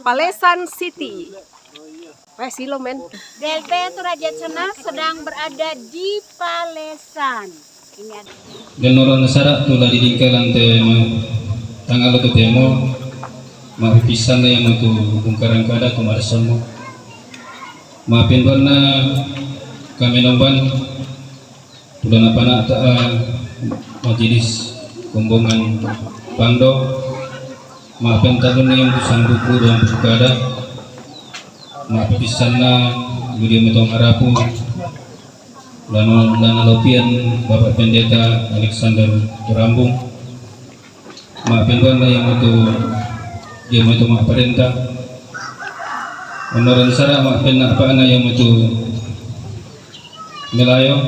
Palesan City. Silo men. DLP itu Raja Cenah sedang berada di Palesan. Ini ada. Dan orang nasara tu lari di lantai tanggal tu temo pisan na yang tu bungkaran kada tu marsamo maafin warna kami nomban tulan apa nak majelis kumbongan pando maafin tahun yang tusang buku dan kada maaf pisan na video metong arapu Lana Lopian Bapak Pendeta Alexander Rambung maafin warna yang itu dia itu maaf perintah Honoran Sara maafin apa yang itu Melayo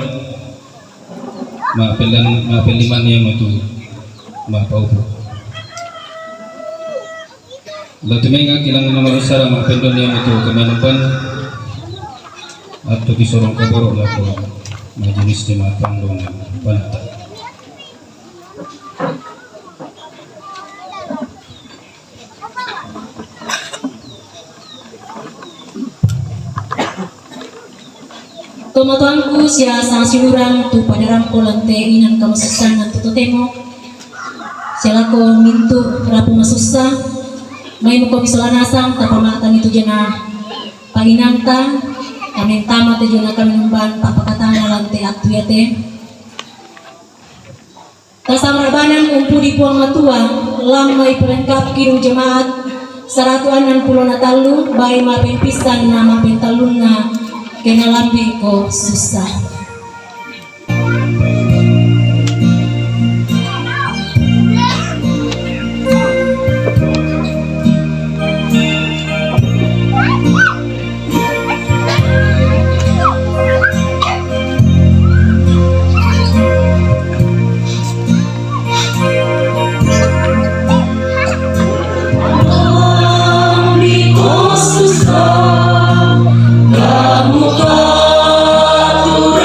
maafin liman yang itu maaf paupu lalu menga kilang Honoran Sara maafin yang itu kemenupan atau disorong keborok laku majelis jemaat Bandung Banata. Tuanku sia sang silurang tu pada rampolan teinan kamu susah tu temo. Silaku mintu rapu masusa. Mai muka bisola nasang tapamatan itu jena palinanta. Kami tamat jena kami numban papakatana lantai atu ya teh. Tasamrabanan umpu di puang matua lamai pelengkap kinu jemaat 160 natalu bayi mapen pisan nama pentaluna kena lambi ko susah. Kamu atur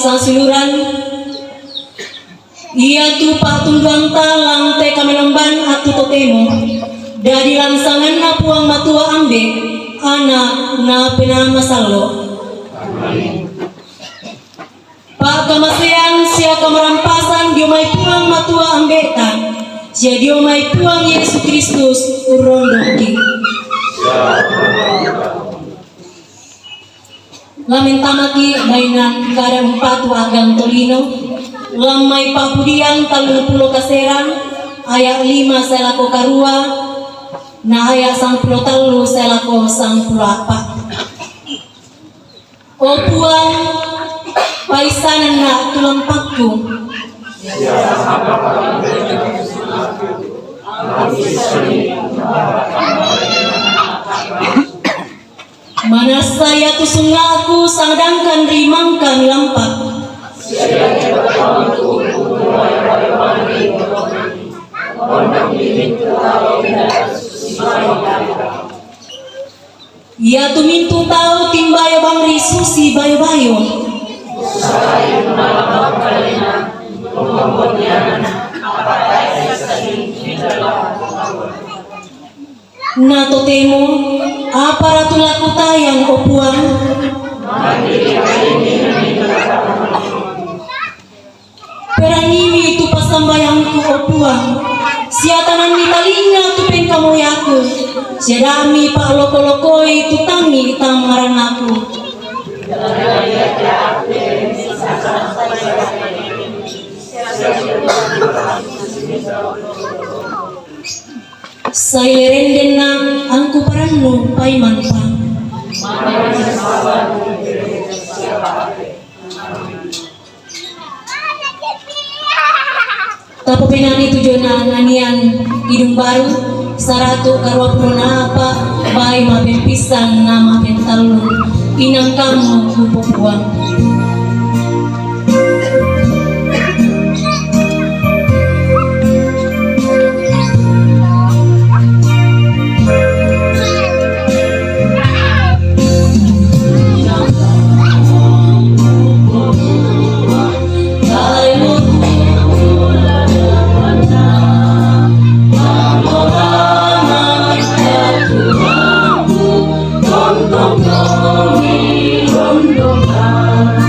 sasiluran ia tu patunggang talang te kamenemban atu totemo dari langsangan na puang matua ambe anak na penama salo Pak kamasean sia kamerampasan diomai puang matua ambetan sia diomai puang Yesus Kristus urondoki lamin tamaki mainan kada 4 wagang tolino lamai papudian 30 kaseran ayat 5 selako karua na ayat 93 selako 94 o puang paisanan na tulang pakku mana saya tusungaku sangdangkan rimangkan lampak ia tumintu tahu timbayo bang risusi bayo-bayo na totemo apa ratu laku tayang o puang peranimi tu pasambayangku o puang siatanan ni talinga tu pengkamoyaku siadami pak loko-lokoi tu tangi tamaran aku saya rendena angku parannu pai manpa tapo penani tujuan nganian hidung baru saratu karwa puna apa bai maben pisang nama pentalu inang kamu kupupuan Dong dong dong,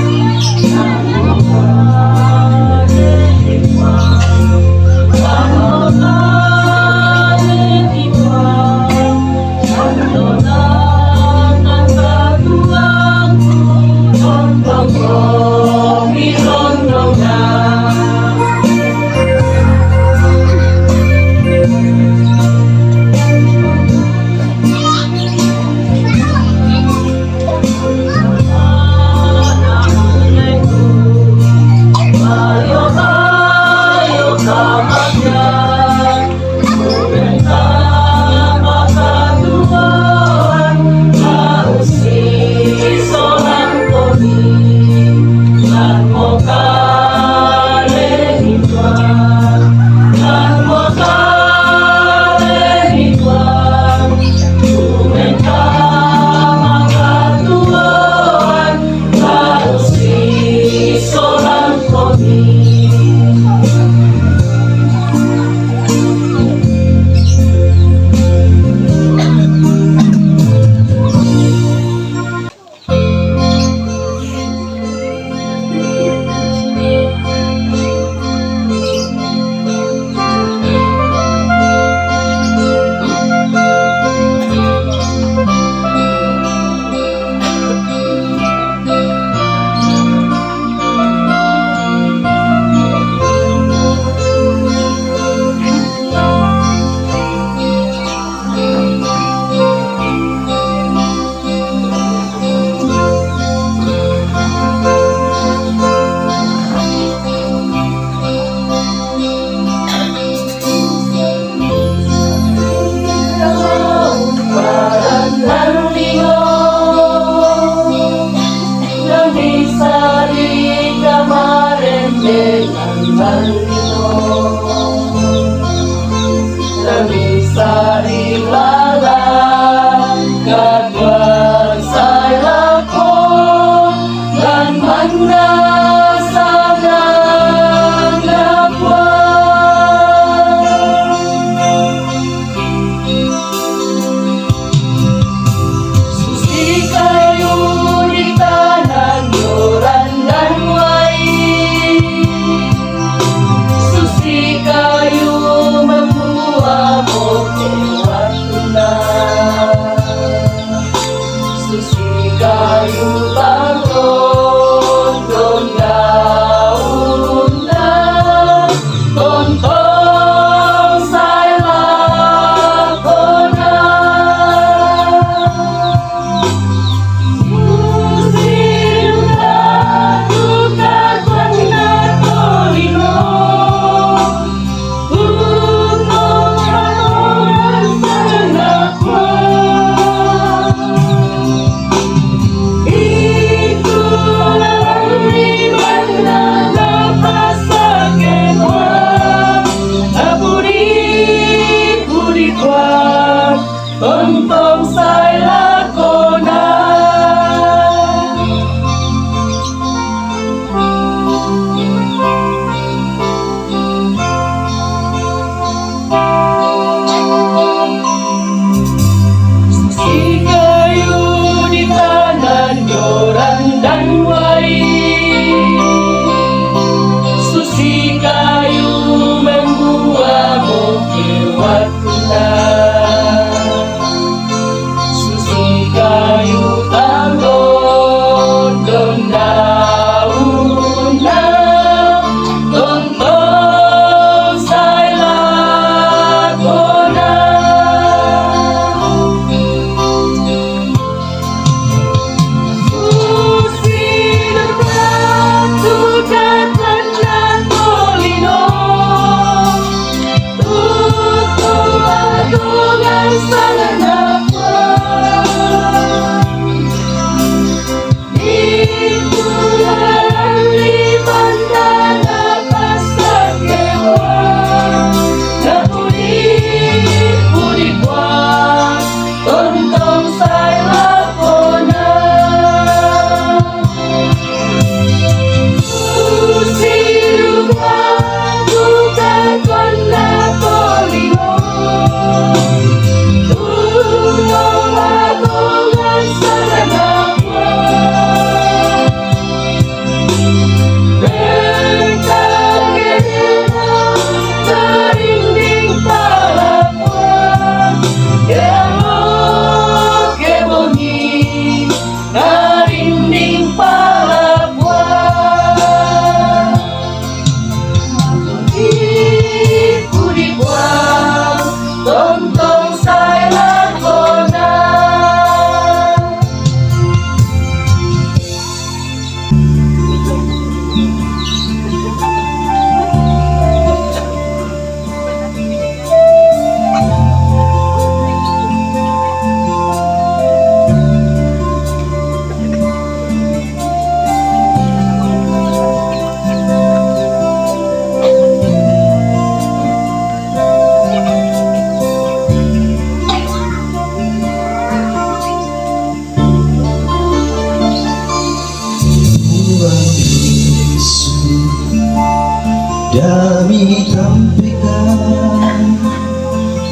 sampaikan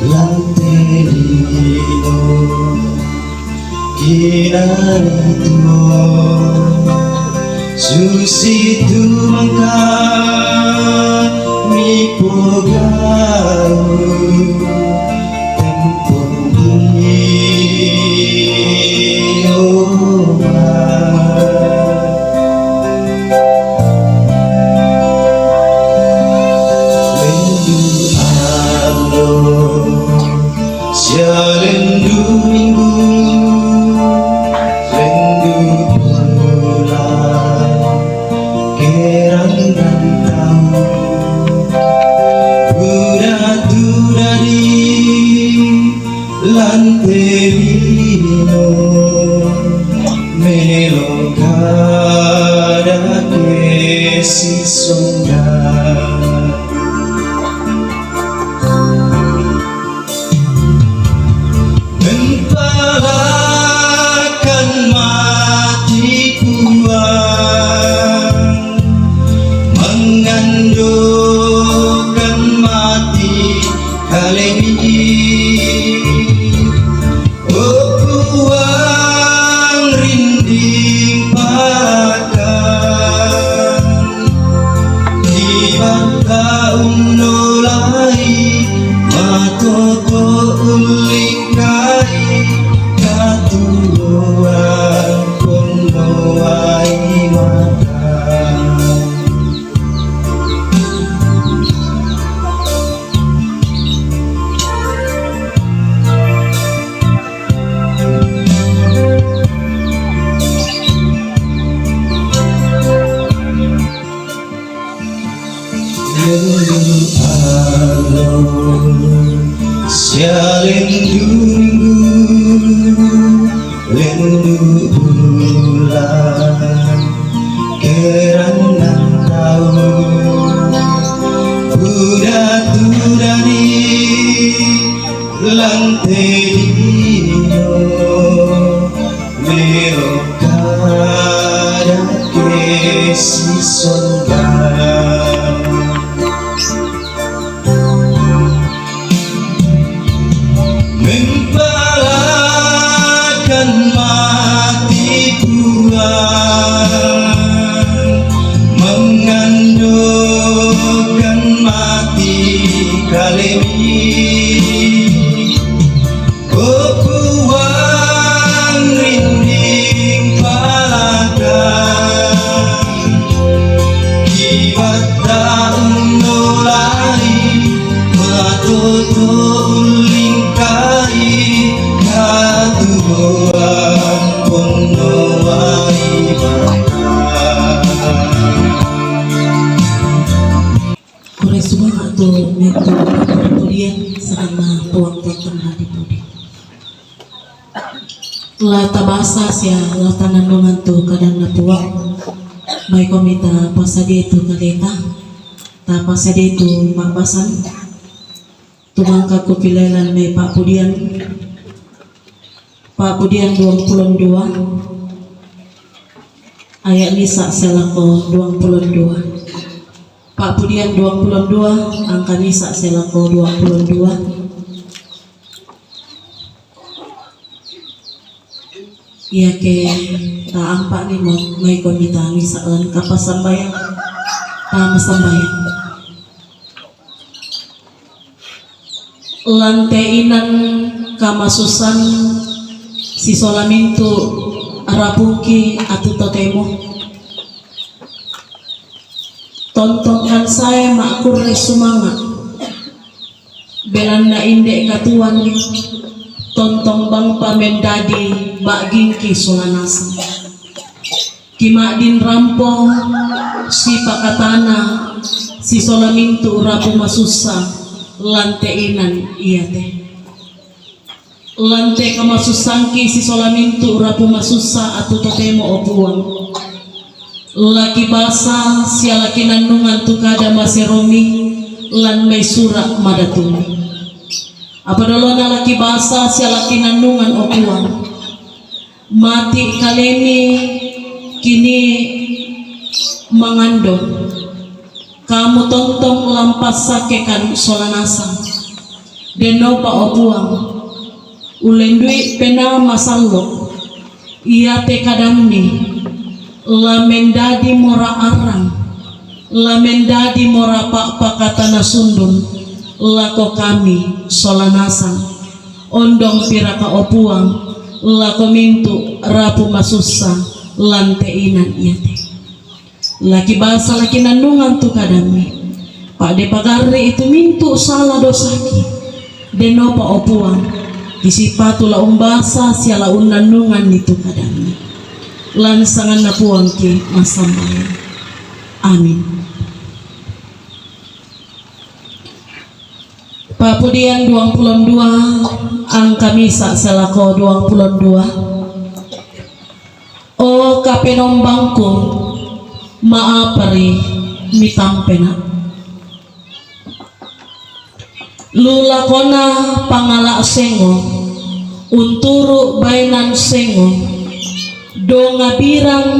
lanterino kinarito susi tumangka mi pogau tempong Lendu minggu, lendu bulan, kerang dan tahu, budak-budak di lanterino, melokada kesi sonda. Mempalakan mati buang, mengandungkan mati kalebi. Oh buang rinding palakan, tiba nolai matoto ulingkai katuan pondoai makan. Lendu bulan, kerang dan tahu, budak-budak di lanterino, melokada kesi sonda. Mempalakan mati buang, mengandungkan mati kalebi. Oh buang rinding palakan, kibat daun nolai matoto ulingkai katuan pondoai makan. Kore semua atau metu kemudian sama puang tekan di pudi. Lata basa sia lata nandungan tu kadang na puang. May komita pasadi itu kaleta, ta pasadi itu mabasan. Tumangka kupilelan may Pak Pudian 22 ayat nisa selako 22 Pak Pudian 22 angka nisa selako 22 iya ke ta ampak ni mo may komita nisa lan kapasambayan ta masambayan lanteinan kamasusan si solamintu arabuki atu totemo tontonkan saya makur semangat belan na indek katuan tontong bang pamendadi bak gingki solanasa kimak din rampo si pakatana si solamintu rabu masusa lanteinan iya teh lante kamasusangki si solamintu rabu masusa atu totemo opuang laki basa sia laki nandungan tukada maseromi lan may surak madatumi apadolona laki basa sia laki nandungan opuang mati kalemi kini mangandong kamu tontong lampas sakekan solanasang deno pa obuang ulendui pena masallo ia te kadamni lamendadi mora arang lamendadi mora pak pakatana sundun lako kami solanasang ondong piraka opuang lako mintu rapu masusa lanteinan iate laki bahasa laki nandungan tu kadami pak de pagari itu mintu salah dosaki deno pa opuang disipatula umbasa siala unandungan itu kadami lansangan napuang ki masambayan amin. Papudian 22 angka misa selako 22. O kapenombangku maapari mitampena lulakona pangala sengo unturu bainan sengo donga birang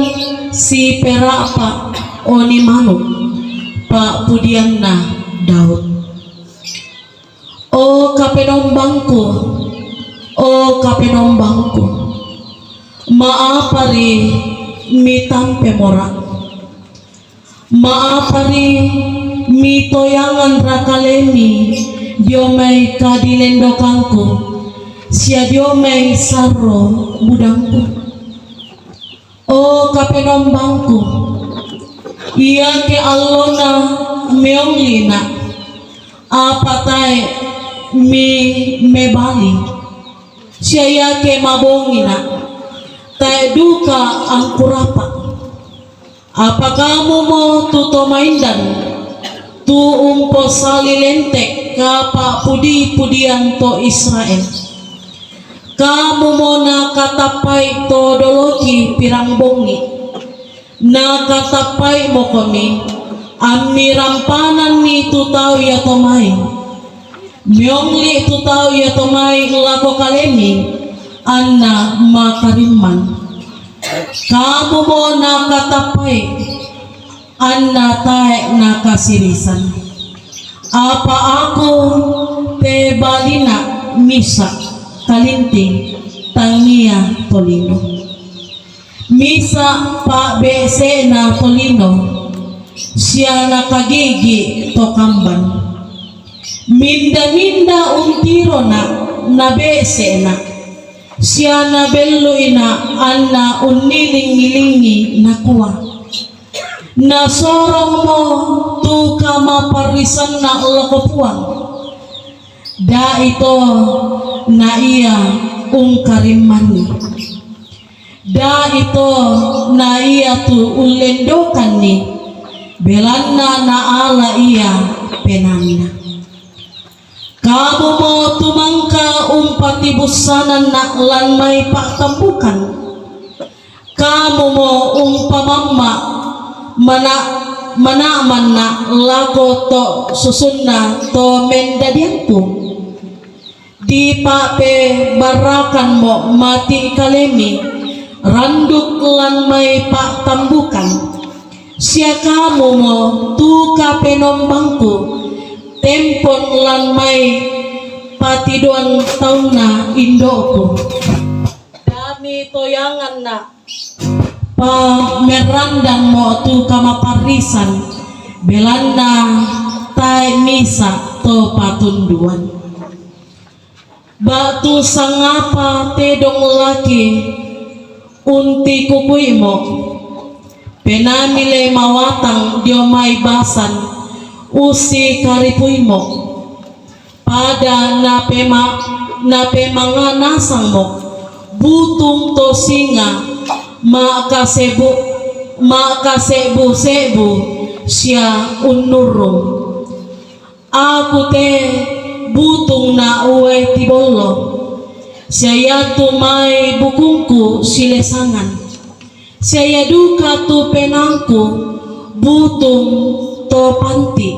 si perapa oni manuk pak pudianna Daud. O kapenombangku, o kapenombangku, maapari mitampe mora, maapari mitoyangan rakalemi, diomai kadilendokanku, sia diomai sarro budangku. O kapenombangku, ia ke allona meonglina, apa tae mi mebali siya ke mabongina tae duka ang kurapa apa kamu mo tutomaindan tu umpo salilentek kapa pudi-pudian to Israel kamu mo nakatapai to doloki pirang bongi nakatapai mo kami ami rampanan ni tutau ya tomai miongli tutau ya tomai lako kalemi anna makariman kamu mo nakatapai anna tae nakasirisan apa aku te balina misa kalinting tangia tolino misa pa bese na tolino siya nakagigi to kamban minda untiro na nabese na siya nabello ina anna uniling-ilingi nakuha na sorong mo tu kamaparisan na lakopuan da ito na iya ungkarimani da ito na iya tu ulendokan ni belanna na ala iya penanna kamu mo tumangka umpati busanan na lan may paktambukan kamu mo umpamamma manaman na lako to susunna to mendadianku di pape barakan mo mati kalemi randuk lan may paktambukan siya kamu mo tu kapenombangku tempon lan may patiduan taon na indoko dami toyangan na pamerandang mo tu kamaparisan belanda tay misa to patunduan batu sangapa tedong laki unti kukuy mo penamile mawatang diomay basan usi karipuy mo pada nape mga nasang mo butung to singa makasebu siya unurong aku te butung na uway tibolo siya tumay bukungku silesangan siya duka tu penangku butung to panti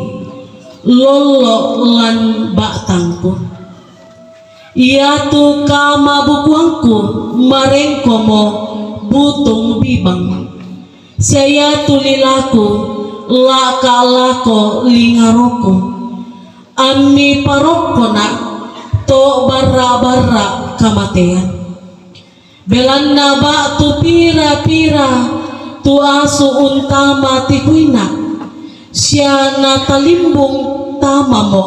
lolo lan batangku iya tu kamabukuangku marengko mo butung bibang siya tu lilaku laka lako lingaroko ami parokona to barra-barra kamatean belanna ba tu pira-pira tu asu untama tikuina siana talimbung tamamo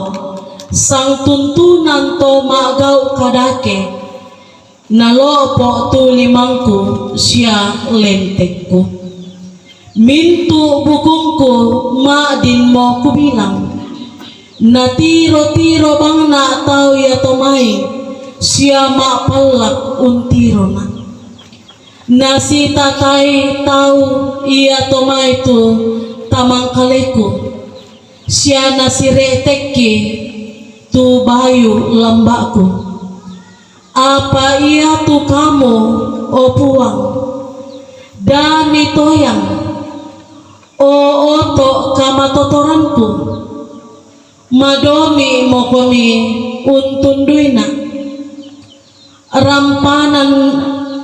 sang tuntunan to magau kadake nalopo tu limangku sia lentekku mintu bukungku ma din mo kubilang na tiro-tiro bang na tau ya tomai siya mapalak untiro na si tatay tau iya tomai tu tamang kaleku siya na si reteki tu bayu lambaku apa iya tu kamu o puang dami toyang o oto kamatotoranku madomi mokomi untunduina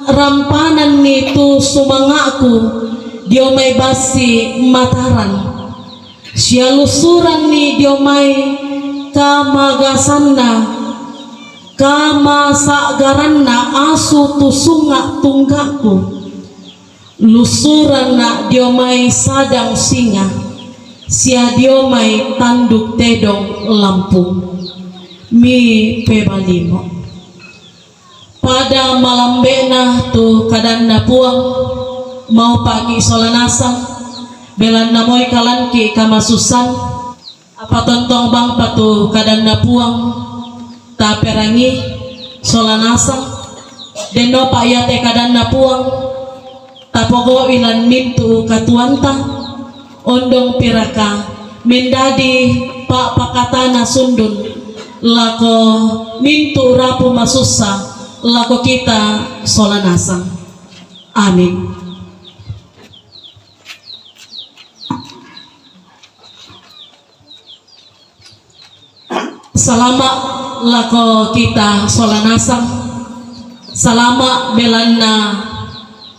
rampanan nitu sumangaku dio may basi mataran siya lusuran ni dio may kamagasan kamasagaran na asu tusunga tunggaku lusuran na dio may sadang singa siya dio may tanduk tedong lampung mi pebalimo pada malambe na tu kadan na puang mau pagi solanasang belan na moy kalanki kamasusan apa tontong bang patu kadan na puang ta perangi solanasang deno payate kadan na puang tapogo ilan mintu katuanta ondong piraka mendadi pak pakatana sundun lako mintu rapu masusa lako kita solanasang amin. Salama lako kita solanasang salama belanna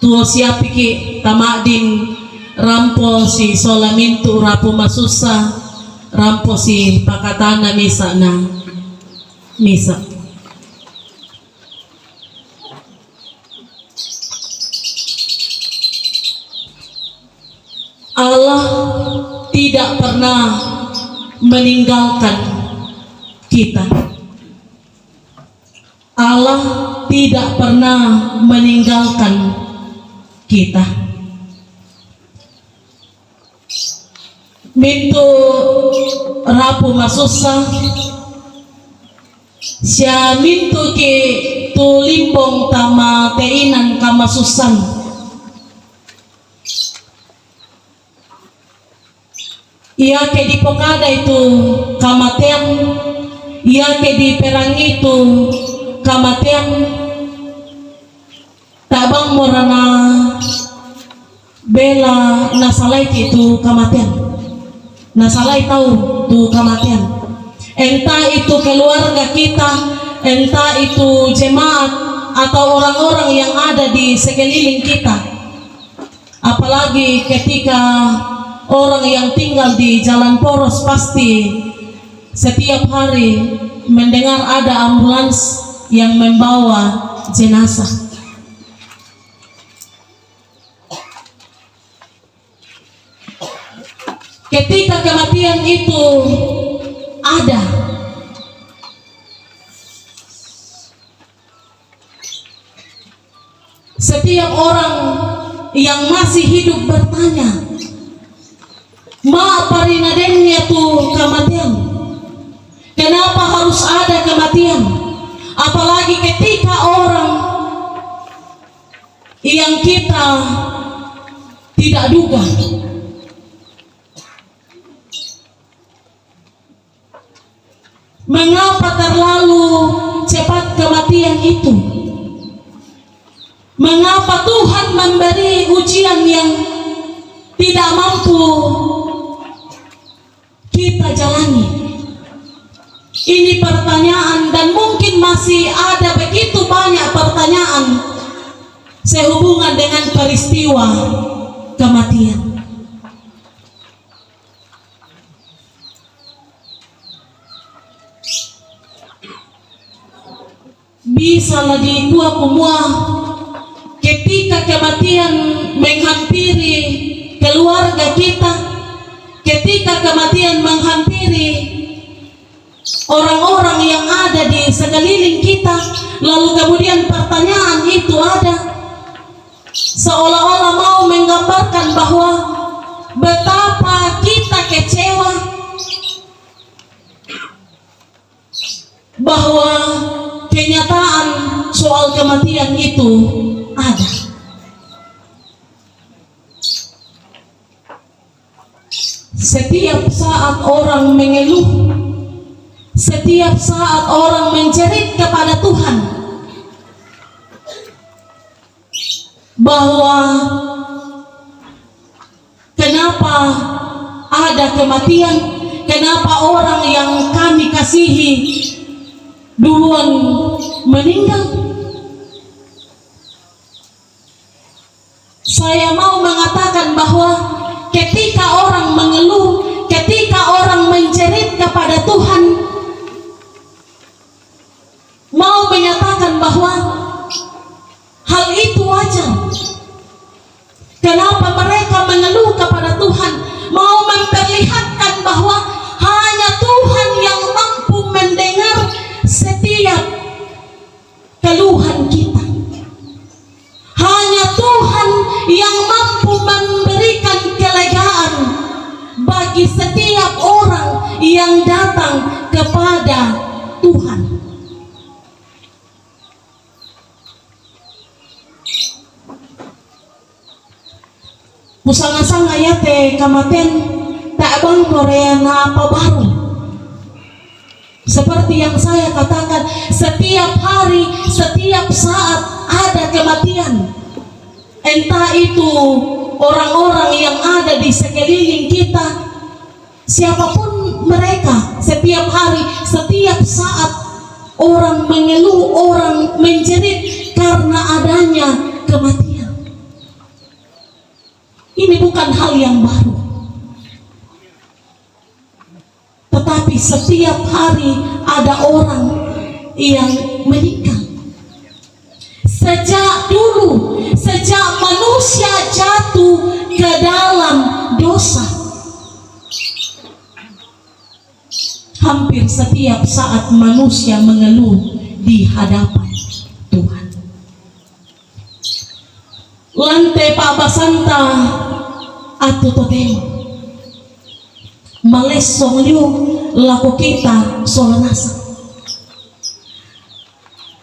tuo siapiki tamadin rampo si solamintu rapu masusa rampo si pakatana misa na misa Allah tidak pernah meninggalkan kita. Allah tidak pernah meninggalkan kita. Mintu rapu masusa siya mintu ki tulimbong tama teinan kamasusan iya ke di pokada itu kamatean iya ke di perangi itu kamatean tabang morana bela nasalai itu kamatean nasalai tahu tu kamatean entah itu keluarga kita entah itu jemaat atau orang-orang yang ada di sekeliling kita apalagi ketika orang yang tinggal di jalan poros pasti setiap hari mendengar ada ambulans yang membawa jenazah. Ketika kematian itu ada, setiap orang yang masih hidup bertanya, ma parinadennya tuh kematian. Kenapa harus ada kematian? Apalagi ketika orang yang kita tidak duga. Mengapa terlalu cepat kematian itu? Mengapa Tuhan memberi ujian yang tidak mampu kita jalani? Ini pertanyaan dan mungkin masih ada begitu banyak pertanyaan sehubungan dengan peristiwa kematian. Bisalah dikua kumua ketika kematian menghampiri keluarga kita, ketika kematian menghampiri orang-orang yang ada di sekeliling kita, lalu kemudian pertanyaan itu ada, seolah-olah mau menggambarkan bahwa betapa kita kecewa bahwa kenyataan soal kematian itu ada. Setiap saat orang mengeluh, setiap saat orang menjerit kepada Tuhan bahwa kenapa ada kematian, kenapa orang yang kami kasihi duluan meninggal. Saya mau mengatakan bahwa ketika orang mengeluh, ketika orang menjerit kepada Tuhan, mau menyatakan bahwa hal itu wajar. Kenapa mereka mengeluh kepada Tuhan? Mau memperlihatkan bahwa hanya Tuhan yang mampu mendengar setiap keluhan kita. Hanya Tuhan yang mampu memberikan kelegaan bagi setiap orang yang datang kepada Tuhan. Pusanga-sanga ya te kamaten tak bang morena apa baru. Seperti yang saya katakan, setiap hari, setiap saat ada kematian. Entah itu orang-orang yang ada di sekeliling kita, siapapun mereka, setiap hari, setiap saat orang mengeluh, orang menjerit karena adanya kematian. Ini bukan hal yang baru, tetapi setiap hari ada orang yang meninggal. Sejak dulu, sejak manusia jatuh ke dalam dosa, hampir setiap saat manusia mengeluh di hadapan Tuhan. Lantai Pak Basanta atau totemo malesong liu laku kita solanasa.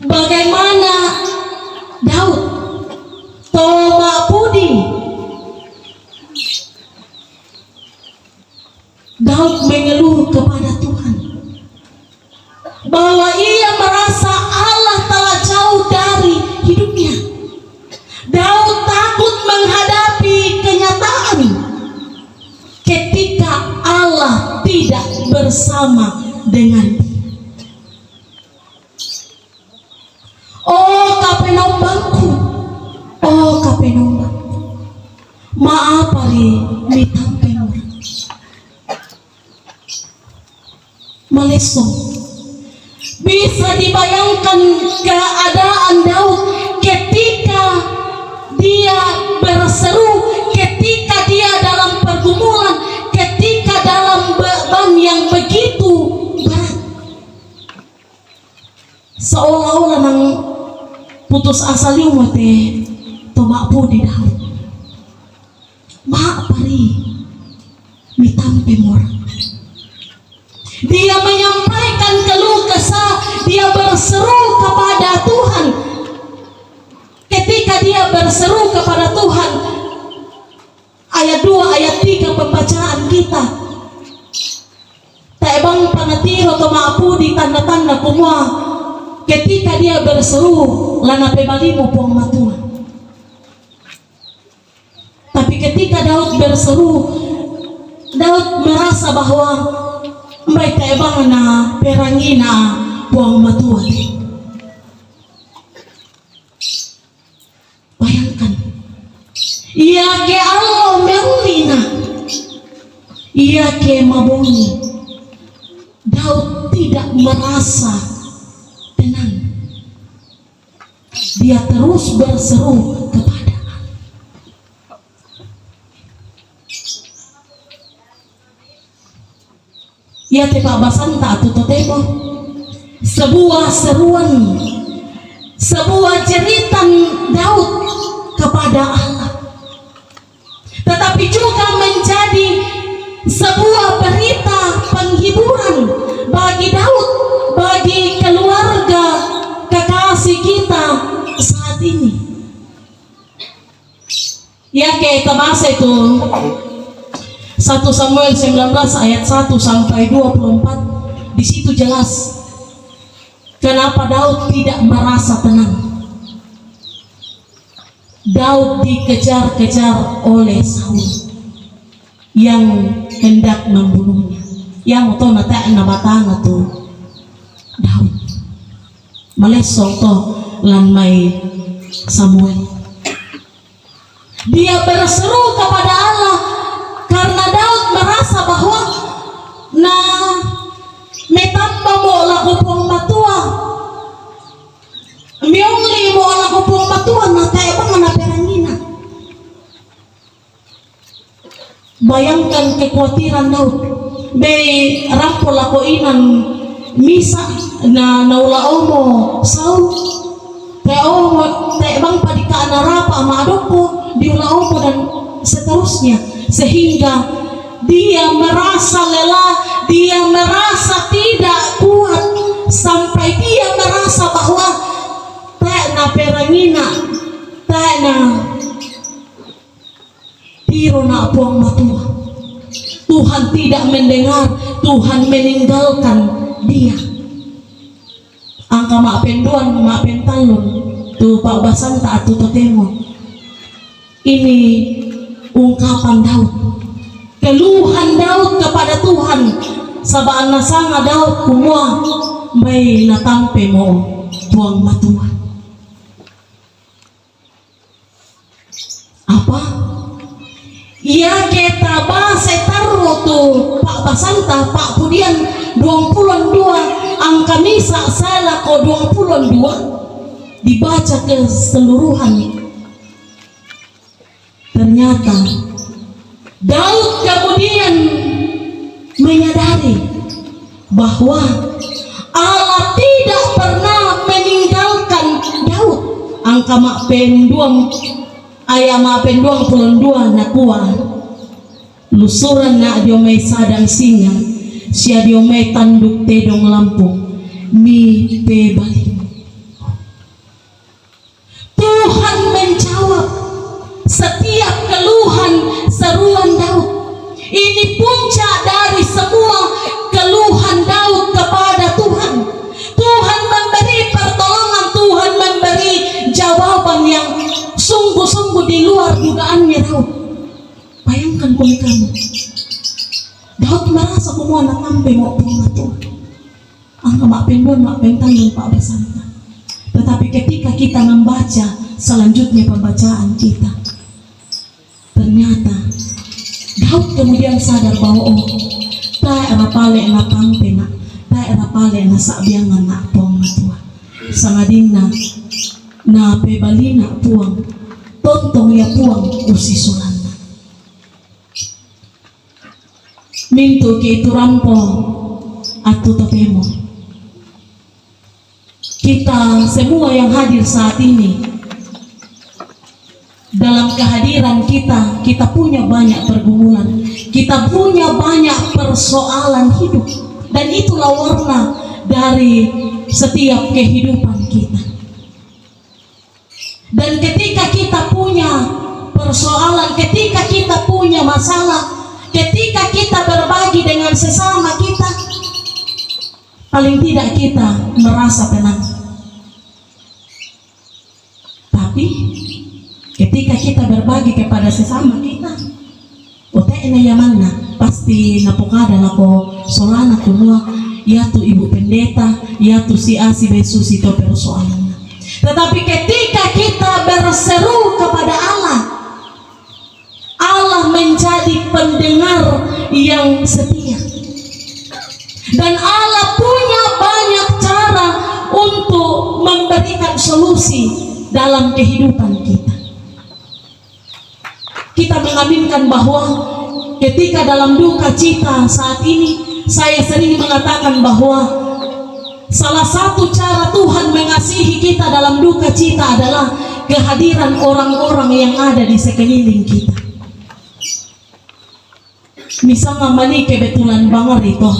Bagaimana Daud Toma Pudi, Daud mengeluh kepada Tuhan bahwa ia merasa Allah telah jauh dari hidupnya. Daud takut menghadapi kenyataan ketika Allah tidak bersama dengan dia. Oh kapenombangku, oh kapenombangku, maaf hari mitampe orang malesong. Bisa dibayangkan keadaan Daud ketika dia berseru, ketika dia dalam pergumulan, ketika dalam beban yang begitu berat, seolah-olah nang putus asa liu teh tomak pudi Daud. Mak pari mitampe orang. Dia menyampaikan keluh kesah, dia berseru kepada Tuhan. Ketika dia berseru kepada Tuhan, ayat 2, ayat 3 pembacaan kita, tak bang panatiro to maapu di tanda-tanda kumua. Ketika dia berseru, lana pebalimu puang matua. Tapi ketika Daud berseru, Daud merasa bahwa mereka ebang na perangina puang matua. Bayangkan, ia ke Allah melina, ia ke mabongi. Daud tidak merasa tenang. dia terus berseru kepada Allah. Ya Pak Basanta atau temo sebuah seruan, sebuah jeritan Daud kepada Allah, tetapi juga menjadi sebuah berita penghiburan bagi Daud, bagi keluarga kekasih kita saat ini. Ya kita bahas itu 1 Samuel 19 ayat 1 sampai 24. Di situ jelas kenapa Daud tidak merasa tenang. Daud dikejar-kejar oleh Saul yang hendak membunuhnya. Yang mau tahu nama tanah tuh Daud melesong to lanmai Samuel. Dia berseru kepada Allah karena Daud merasa bahwa metamba mo laku pong matua miongli mo laku pong matua na tayo bang naperangina. Bayangkan kekhawatiran Daud be rampol ako inan misa na naulao mo Saul teo bang padikaan narapa maadok ko diulao mo dan seterusnya, sehingga dia merasa lelah, dia merasa tidak kuat, sampai dia merasa bahwa tak na perangina, tak na tiro na puang matua. Tuhan tidak mendengar, Tuhan meninggalkan dia. Angka maapenduan, maapentalon tu Pak Basanta atau totemo. Ini ungkapan Daud, keluhan Daud kepada Tuhan. Sabaan nasanga Daud kumua may natampe mo tuang matua. Apa? Ia kita base taruh tu Pak Basanta Pak Pudian 22 angka misa salah ko 22 dibaca keseluruhan. Ternyata Daud kemudian menyadari bahwa Allah tidak pernah meninggalkan Daud. Angka mak penduang ayam mak penduang pulon dua nakua lusuran na diomay sadang singa siya diomay tanduk tedong lampung mi pebali. Tuhan menjawab setiap keluhan seruan Daud. Ini puncak dari semua keluhan Daud kepada Tuhan. Tuhan memberi pertolongan, Tuhan memberi jawaban yang sungguh-sungguh di luar dugaannya Daud. Bayangkan kamu, Daud merasa semua anak sampai mau pengatur. Angka mak penduan, mak pentang dan Pak Basanta. Tetapi ketika kita membaca selanjutnya pembacaan kita, ternyata Daud kemudian sadar bahwa tak era pale na pampe na, tak era pale na sabiangan na puang matua. Sangadina na pebalina puang, tontong ya puang usisulan na. Minto ke itu rampo atau totemo. Kita semua yang hadir saat ini, dalam kehadiran kita, kita punya banyak pergumulan, kita punya banyak persoalan hidup, dan itulah warna dari setiap kehidupan kita. Dan ketika kita punya persoalan, ketika kita punya masalah, ketika kita berbagi dengan sesama kita, paling tidak kita merasa tenang. Tapi ketika kita berbagi kepada sesama kita, otekna yamanna pasti napokada nako solana kunua yaitu ibu pendeta, yaitu si asi besusi to persoalannya. Tetapi ketika kita berseru kepada Allah, Allah menjadi pendengar yang setia. Dan Allah punya banyak cara untuk memberikan solusi dalam kehidupan kita. Kita mengaminkan bahwa ketika dalam duka cita saat ini, saya sering mengatakan bahwa salah satu cara Tuhan mengasihi kita dalam duka cita adalah kehadiran orang-orang yang ada di sekeliling kita. Misalnya mani kebetulan banget itu,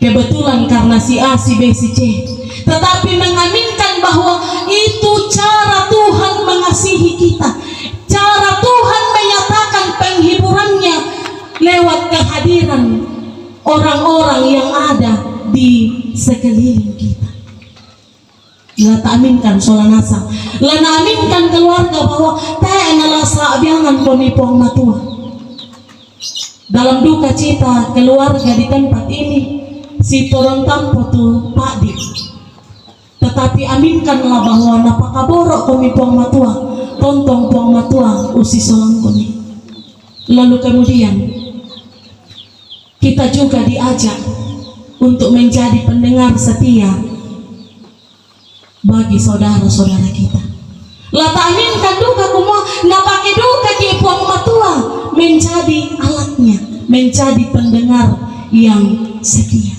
kebetulan karena si A, si B, si C, tetapi mengaminkan bahwa itu cara Tuhan mengasihi kita, cara Tuhan menyatakan penghiburannya lewat kehadiran orang-orang yang ada di sekeliling kita. Lata aminkan solanasa, lana aminkan keluarga bahwa teh nalasa abiangan ponipuang matua. Dalam duka cita keluarga di tempat ini, si turun tampo tu padi. Tetapi aminkanlah bahwa napakaborok ponipuang matua, tontong puang matua usi solang koni. Lalu kemudian kita juga diajak untuk menjadi pendengar setia bagi saudara-saudara kita. Lata aminkan duka kumua napake duka ki puang matua menjadi alatnya, menjadi pendengar yang setia.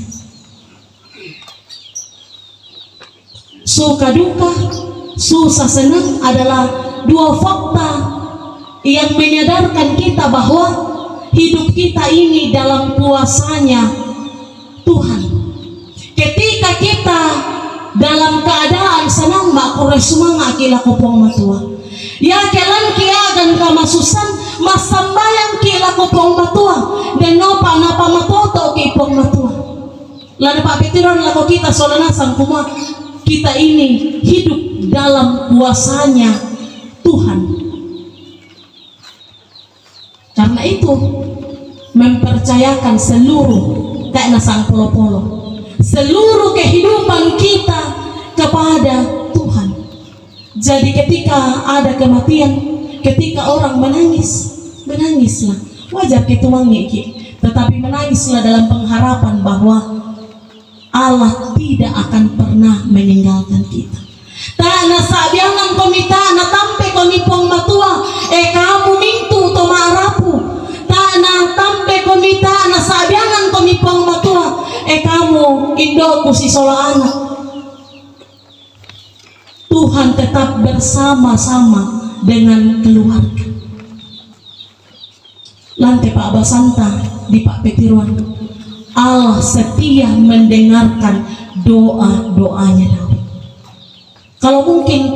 Suka duka, susah senang adalah dua fakta yang menyadarkan kita bahwa hidup kita ini dalam kuasanya Tuhan. Ketika kita dalam keadaan senang makure sumanga kila kopong matua, ya kelan kiagan kama susan masambayang kila kopong matua dan nopa napa matoto kipong matua. Lalu pak petiron lako kita solanasang kuma kita ini hidup dalam kuasanya Tuhan. Karena itu mempercayakan seluruh kayak nasang polo-polo, seluruh kehidupan kita kepada Tuhan. Jadi ketika ada kematian, ketika orang menangis, menangislah. Wajar kita mengiki, tetapi menangislah dalam pengharapan bahwa Allah tidak akan pernah meninggalkan kita. Tana sabiangan komita na tampe komipong matua kamu mintu to maarapu. Tana tampe komita na sabiangan komipong matua kamu indo kusi sola anak. Tuhan tetap bersama-sama dengan keluarga. Lantai Pak Basanta di Pak Petiruan, Allah setia mendengarkan doa-doanya Daud. Kalau mungkin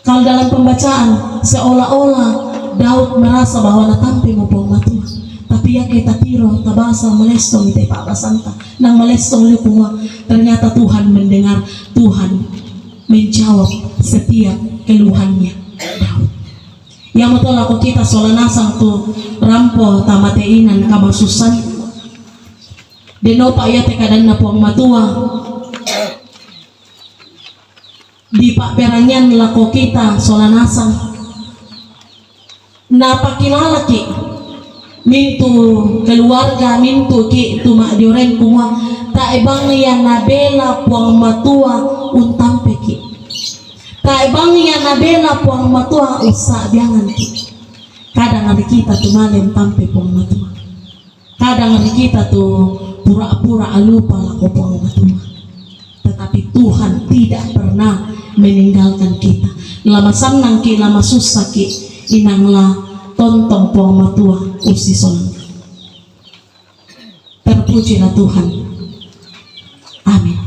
kalau dalam pembacaan seolah-olah Daud merasa bahwa natampi mupong matua, tapi ya kita tiro tabasa melestong di Pak Basanta nang melestong lukuma, ternyata Tuhan mendengar, Tuhan menjawab setiap keluhannya Daud. Yang betul aku kita solanasang tu rampo tamateinan kamasusan denopa ya tekadan na puang matua di pak peranyan lako kita solanasang napakilala ki mintu keluarga mintu ki tuma dioren kumwa ta ebang yang nabela puang matua untang peki ta ebang yang nabela puang matua usa biangan ki. Kadang ada kita tu malem tampe puang matua, kadang ada kita tu pura-pura alupa lako puang matua, tetapi Tuhan tidak pernah meninggalkan kita. Lama sanang ki, lama susah ki, inanglah tontong puang matua usi solang. Terpujilah Tuhan. Amin.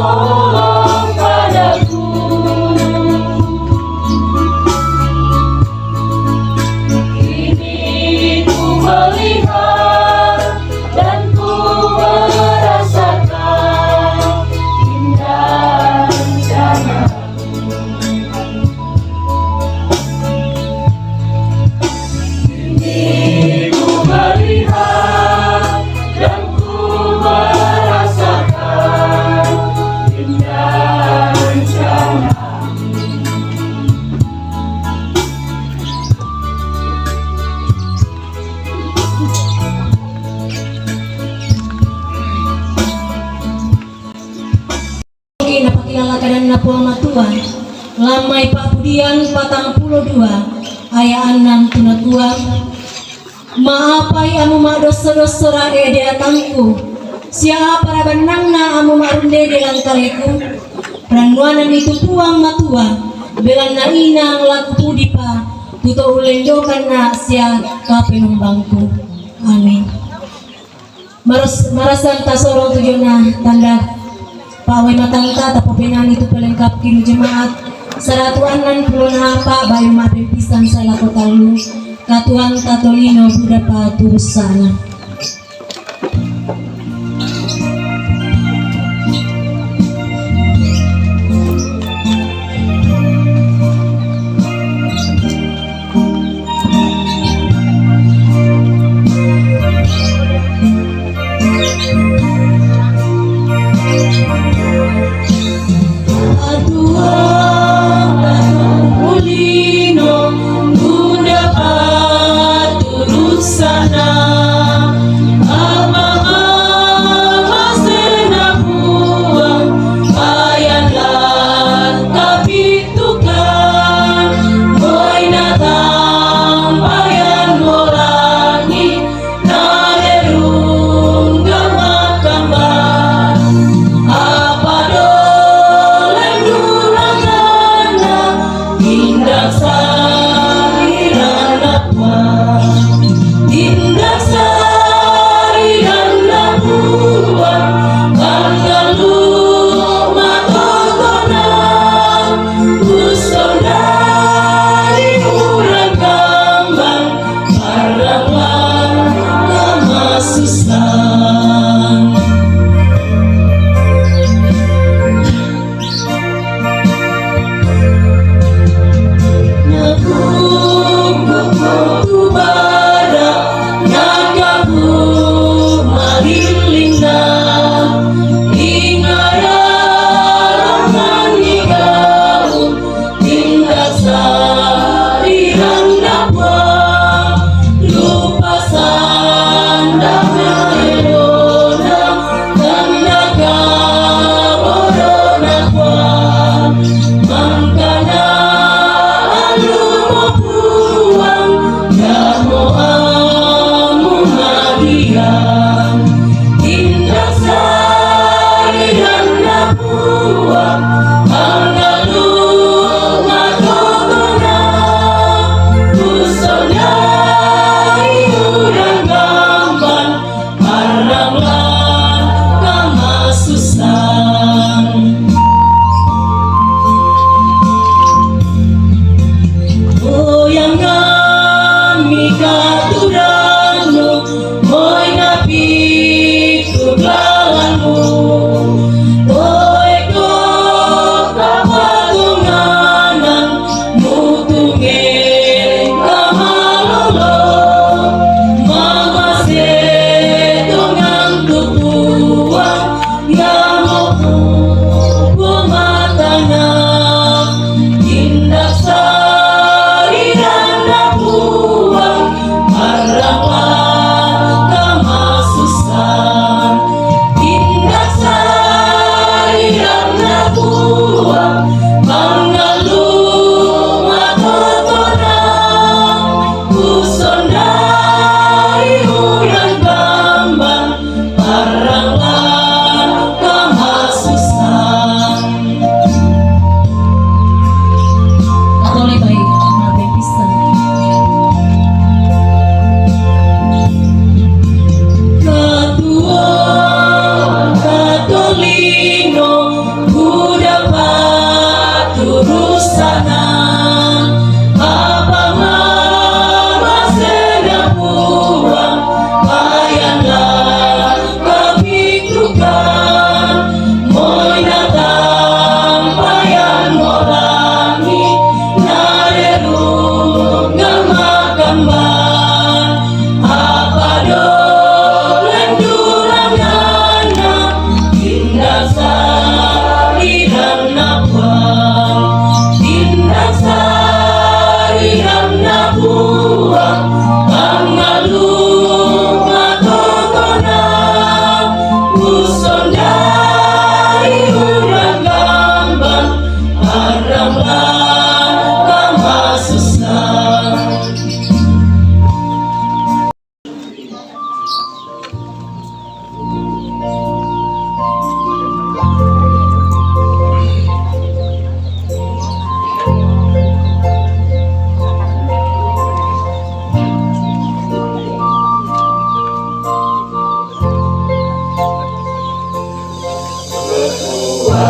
tolong padaku. Kini ku melihat dan ku merasakan indah rencana. Kini ku melihat dan ku merasakan indah rencana. Napakilala kadan na po matuan lamay papudian 42 ayaan nan tunatua maapay amu madosa-dosa ede atangku sia para benang na amu marunde delang kaleku ranuanan itu tuang matua belan na inang laku pudipa tuto ulendokan na sia kapenumbangku. Amin. Marasan tasorong tujuna tanda pawai matangka tapo penan itu pelengkap kinu jemaat saratuan nan pulon hapa bayu mapen pisan sala kotalu katuan katolino buda paturus sana. kekuatan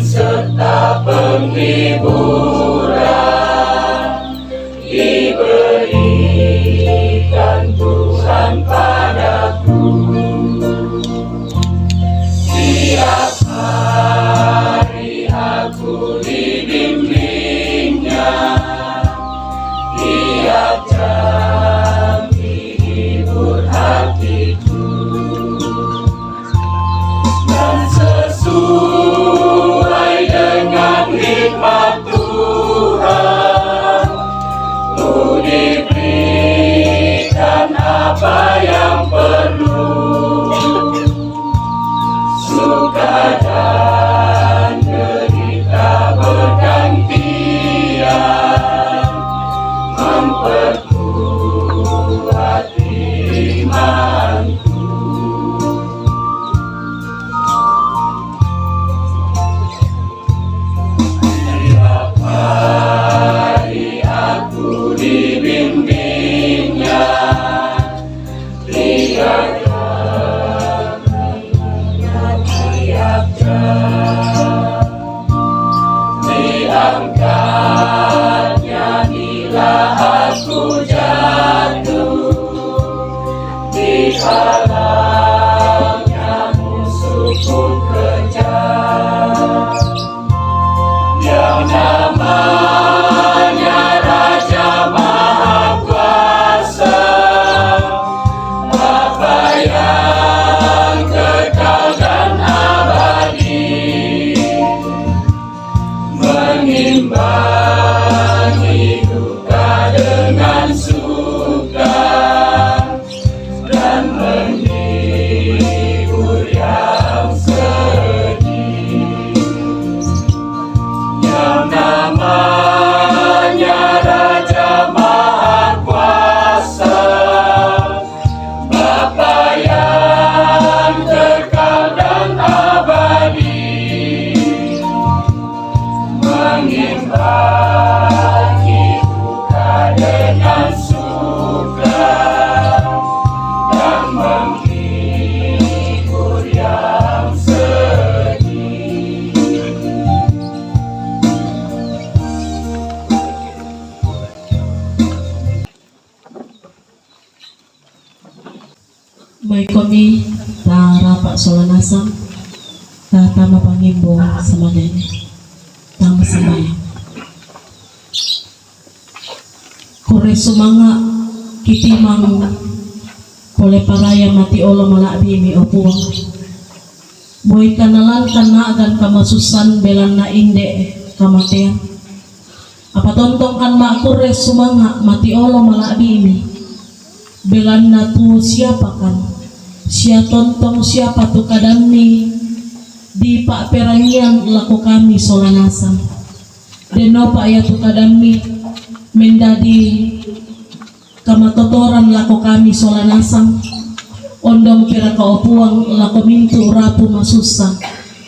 serta penghiburan diberikan Tuhan padaku. Tiap hari aku dibimbingnya, tiap jam dihibur hatiku, dan sesuai dengan hikmat Tuhan, ku diberikan apa yang perlu. Suka dan derita bergantian memperkuat imanku. Tiap hari aku dibimbingnya, tiap diangkatnya bila aku jatuh, dihalangnya musuhku kejam. Yang namanya Raja Maha Kuasa, Bapa yang kekal dan abadi, mengimbangi duka dengan suka dan menghibur yang sedih. Yang namanya Raja Maha Kuasa, Bapa yang kekal dan abadi, mengimbangi duka dengan suka dan menghibur yang sedih. May kami rapat solanasam tama pangimbo semuanya ini tama sembahyang. Kore sumanga kitimang kole paraya mati olo malabi mi opuang. Boy kanalan kana agan kamasusan belan na inde kamatean. Apa tontong kan mak kore sumanga mati olo malabi mi belan na tu siapa kan? Sia tontong siapa tu kadami di pak perangian laku kami solanasam. Deno pak ya tu kadami mendadi kamatotoran laku kami solanasam. Ondong pera kaupuang laku mintu rapu masusa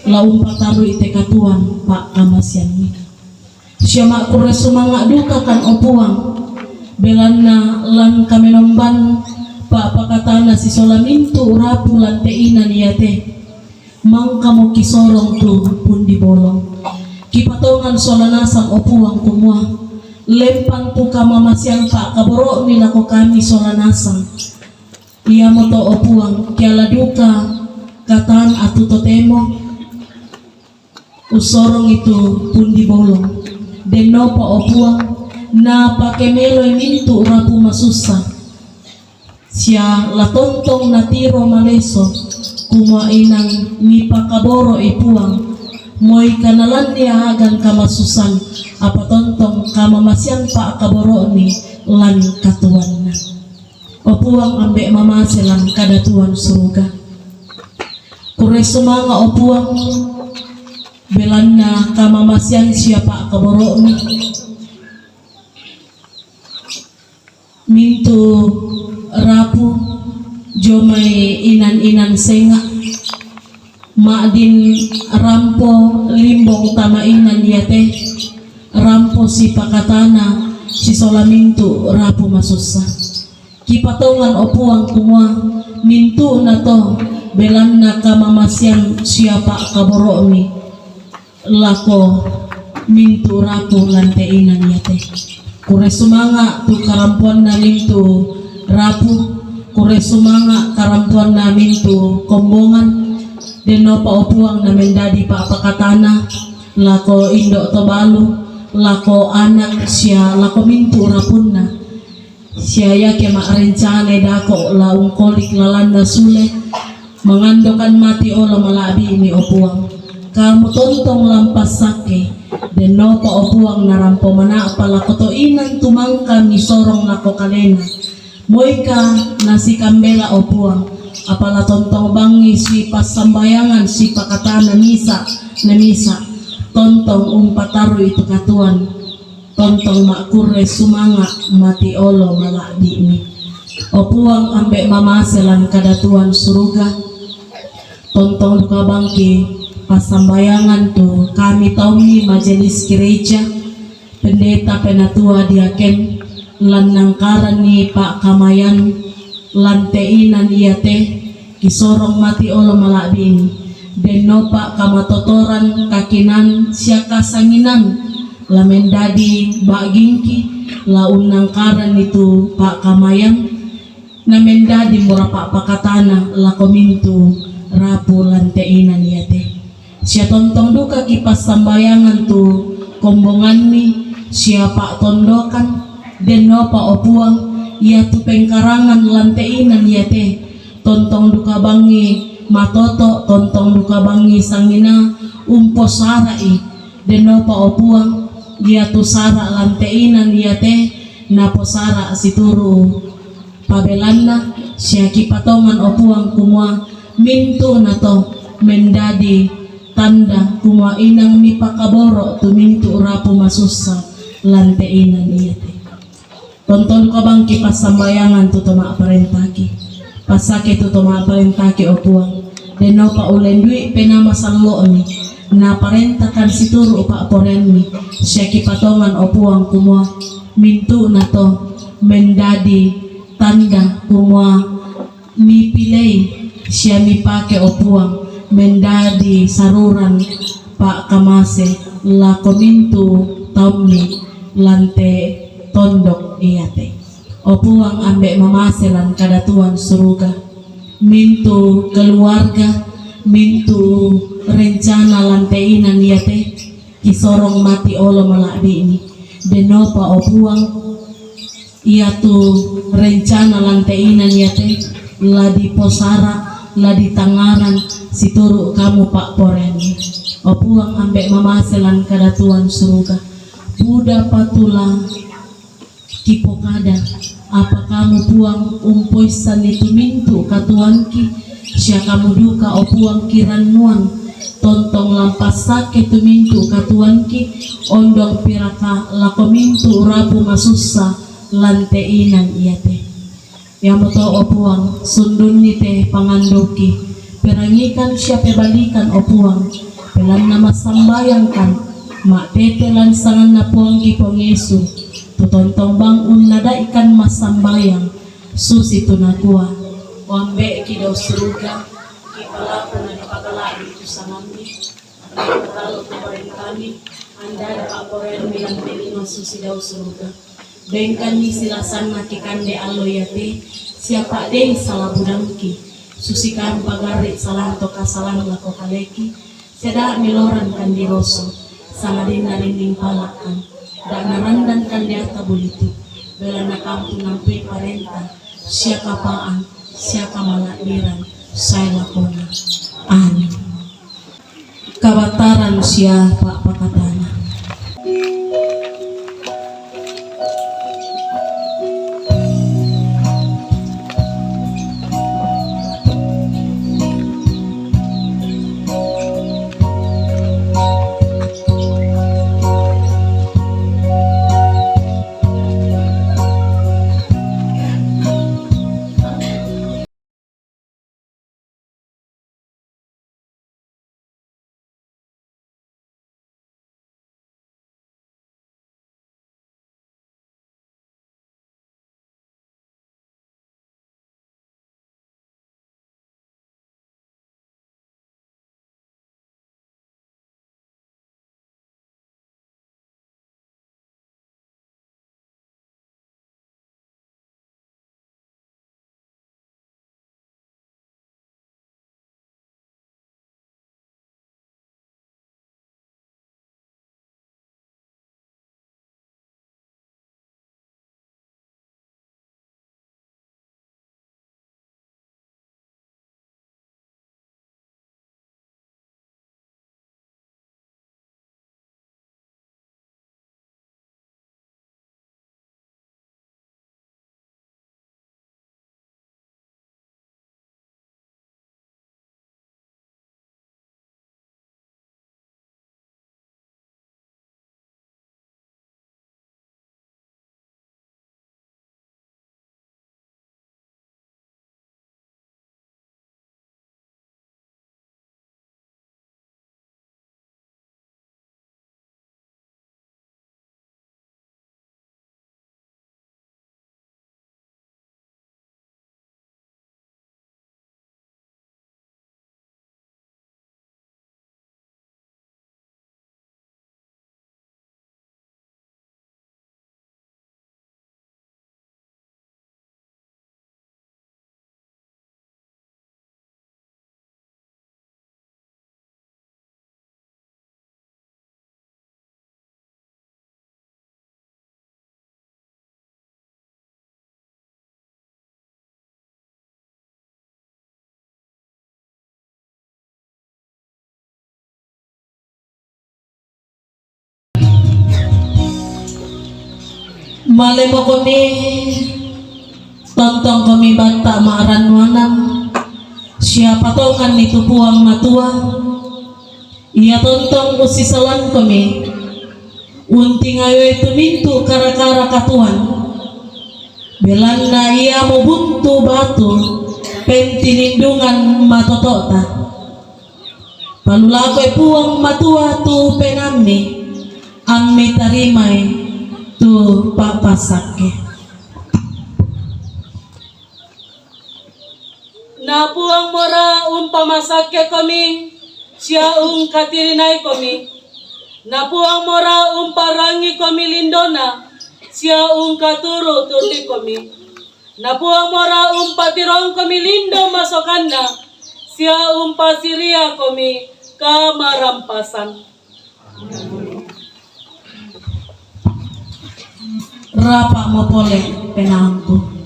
laum pataru ite katuan pak kamasian. Sia mak kure sumanga duka kan opuang belanna lan kamenomban pak pakatana si solamintu rapu lanteinan yate mang kamu kisorong tu pun dibolong kipatongan solanasam opuang kumua lempang tu kamamasyang pak kaboro nilako kami solanasam iya moto opuang kiala duka katan atu totemo usorong itu pun dibolong deno pa opuang na pakemelo mintu rapu masusa sia latontong natiro maleso kuma inang mipakaboro ipuang moy kanalan niya hagan kamasusan apa tontong kamamasyan pa kaboro ni lan katuan na opuang ambe mama selang kadatuan suruga kure sumanga opuang belan na kamamasyan siapa kaboro ni mintu rapu jomai inan-inan senga maadin rampo limbong tamainan yate rampo si pakatana si solamintu rapu masusa kipatongan opuang kumwa mintu na to belanna kamamasyang siapa kaboromi lako mintu rapu lanteinan yate kure sumanga tu karampuan na mintu rapu kure sumanga karampuan na mintu kombongan deno pa opuang na mendadi pa pakatana lako indo tobalu lako anak siya lako mintu rapunna siya yake maarencane dako laung kolik lalanda sule mengandokan mati olo malabi ini opuang kamu tontong lampas sake den no pa opuang narampo mana apala kotoinan tumangka ni sorong nako kalena moika nasi kambela opuang apala tontong bangi si pasambayangan si pakatana misa na misa tontong umpataru itu katuan tontong makure sumanga mati olo malabi ini opuang ambek mamaselan kadatuan suruga tontong duka bangki pasambayangan tu kami taumi majelis gereja pendeta penatua diaken lan nangkaran ni Pak Kamayan lanteinan iate kisorong mati olo malabin deno Pak kamatotoran kakinan siaka sanginan lamendadi bagingki laun nangkaran itu Pak Kamayan namendadi mura Pak pakatana lakomintu rapu lanteinan yate siya tontong duka kipas sambayangan tu kombongan ni siapa tondokan deno pa opuang ia tu pengkarangan lanteinan yate tontong duka bangi matoto tontong duka bangi sangina umpo sarai deno pa opuang dia tu sara lanteinan yate napo sara situru pabelanna siya kipatongan opuang kumua mintu nato mendadi tanda kuma inang mipakaboro tumintu rapu masusa lanteinan iyate tonton ko bang kipas sambayangan tutuma parentaki pasake tutuma parentaki opuang deno pa ulendui penama sallo ni na parentakan situru upa porenmi siya kipatongan opuang kumua mintu nato mendadi tanda kumua mipilay siya mipake opuang mendadi saruran Pak Kamase la komintu taumi lante tondok iyate opuang ambek mamase lan kadatuan suruga mintu keluarga mintu rencana lanteinan iyate kisorong mati olo malabi ini denopa opuang ia tu rencana lanteinan iyate ladi posara ladi tangaran situru kamu Pak Poreni opuang ambek mamaselan kadatuan suruga buda patula kipokada apa kamu puang umpoisan itu mintu katuanki sia kamu duka opuang kiran nuan tontong lampas sake tu mintu katuanki ondong piraka lako mintu rabu masusa lanteinan iyate yang betul opuang sundun ni teh pangandoki perangikan siapa balikan opuang pelan nama sambayangkan mak tete lan sangan napuang kipong Yesu tutontong bang unada ikan mas sambayang susi tunakua wambe kidaw suruga kipalapo na dipagala itu sanami terlalu kemarin kami anda Pak Poren bilang pelino susi daw suruga bengkan ni silasan nakikande aloyate siapa deh salah budangki susikan pagari salah toka salah lako kaleki seda miloran kandiroso sama din narinding palakan dan narandan kandiata buliti bela nakampung nampui parenta siya kapaan siya kamalakbiran saya lakona amin kabataran siya Pak Pakatana Malemo kami tontong kami bata maaranwanan siapa tongan itu puang matua ia tontong usisalan kami unting ayo itu mintu kara-kara katuan belanda ia mau buntu batu pentinindungan matotota palulakoy puang matua tu penamni ammi tarimay tu papasake Napuang mora pamasake kami siya katirinay kami napuang mora parangi kami lindona siya katuro turti kami napuang mora patirong kami lindo masokanda siya pasiria kami kamarampasan rapa mo pole penangko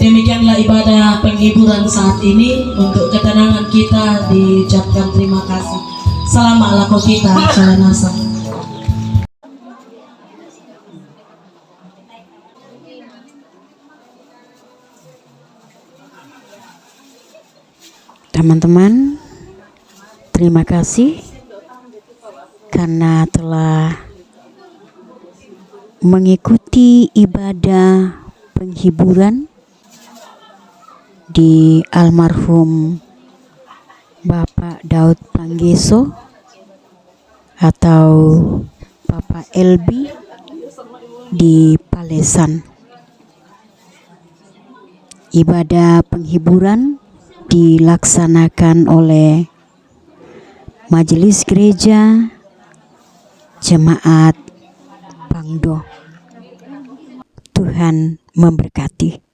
Demikianlah ibadah penghiburan saat ini. Untuk ketenangan kita diucapkan terima kasih. Salam ala kita, Salanasa. Teman-teman, terima kasih karena telah mengikuti ibadah penghiburan di almarhum Bapak Daud Panggeso atau Bapak Elbi di Palesan. Ibadah penghiburan dilaksanakan oleh Majelis Gereja Jemaat Pangdo. Tuhan memberkati.